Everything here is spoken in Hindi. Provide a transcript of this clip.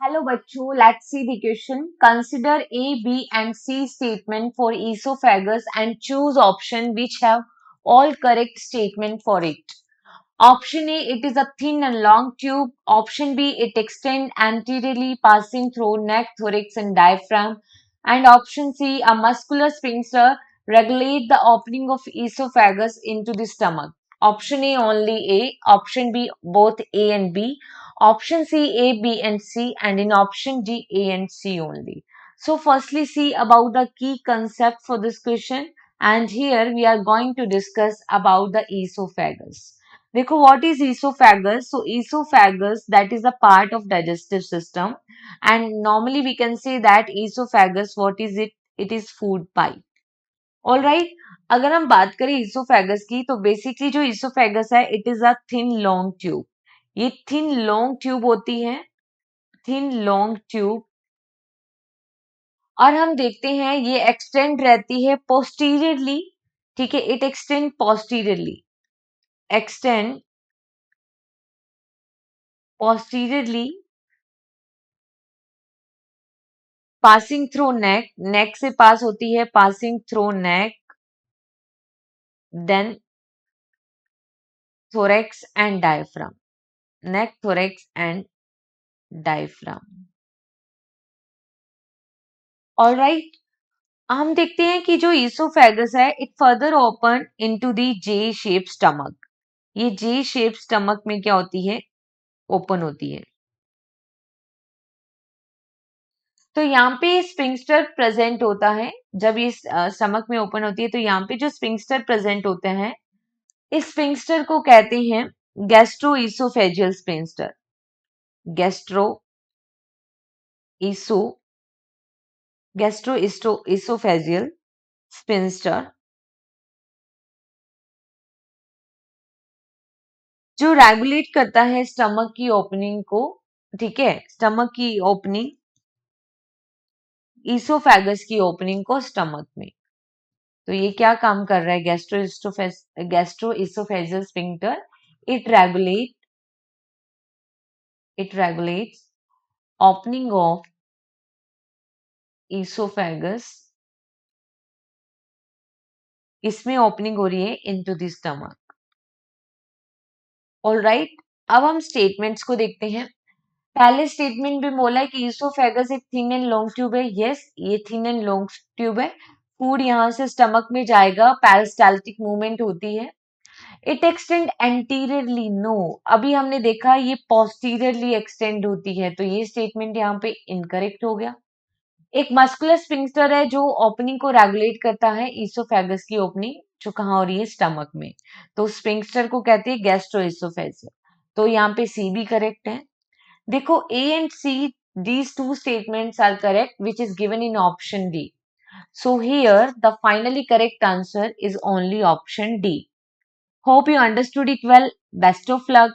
Hello बच्चों, let's see the question. Consider A, B and C statement for esophagus and choose option which have all correct statement for it. Option A, it is a thin and long tube. Option B, it extends anteriorly passing through neck, thorax and diaphragm. And option C, a muscular sphincter regulate the opening of esophagus into the stomach. Option A only A, option B both A and B, option C A, B and C, and in option D A and C only. So firstly see about the key concept for this question, and here we are going to discuss about the esophagus. देखो what is esophagus? So esophagus, that is a part of digestive system, and normally we can say that esophagus, what is it? It is food pipe. All right, अगर हम बात करें इसोफेगस की तो बेसिकली जो इसोफेगस है it is a thin long tube. ये थिन लॉन्ग ट्यूब होती है, थिन लॉन्ग ट्यूब. और हम देखते हैं ये एक्सटेंड रहती है पोस्टीरियरली. ठीक है, it extend posteriorly, extend posteriorly passing through neck, neck से पास होती है, passing through neck, then thorax and diaphragm, neck, thorax and diaphragm. All right, हम देखते हैं कि जो इसोफेगस है it further open into the J shape stomach. ये जे शेप स्टमक में क्या होती है? ओपन होती है. तो यहाँ पे स्फिंक्टर प्रेजेंट होता है. जब ये स्टमक में ओपन होती है तो यहाँ पे जो स्फिंक्टर प्रेजेंट होते हैं, इस स्फिंक्टर को कहते हैं gastro oesophageal sphincter. Gastro eso gastro oesophageal sphincter जो रेगुलेट करता है स्टमक की ओपनिंग को. ठीक है, स्टमक की ओपनिंग, इसोफेगस की ओपनिंग को स्टमक में. तो ये क्या काम कर रहा है? Gastro oesophageal sphincter. It regulates opening of oesophagus. इसमें ओपनिंग हो रही है into the stomach. All right, अब हम स्टेटमेंट्स को देखते हैं. पहले स्टेटमेंट में बोला है कि इसोफेगस एक थिन एंड लॉन्ग ट्यूब है. यस, ये थिन एंड लॉन्ग ट्यूब है. फूड यहां से स्टमक में जाएगा, पेरिस्टाल्टिक मूवमेंट होती है. इट एक्सटेंड एंटीरियरली, नो, अभी हमने देखा ये पोस्टीरियरली एक्सटेंड होती है, तो ये स्टेटमेंट यहाँ पे इनकरेक्ट हो गया. एक मस्कुलर स्फिंक्टर है जो ओपनिंग को रेगुलेट करता है, इसोफेगस की ओपनिंग जो कहाँ हो रही है? स्टमक में. तो स्फिंक्टर को कहते हैं गैस्ट्रोइसोफेजियल. तो यहाँ पे सी भी करेक्ट है. देखो A and C, these two statements are correct, which is given in option D. So here the finally correct answer is only option D. Hope you understood it well. Best of luck.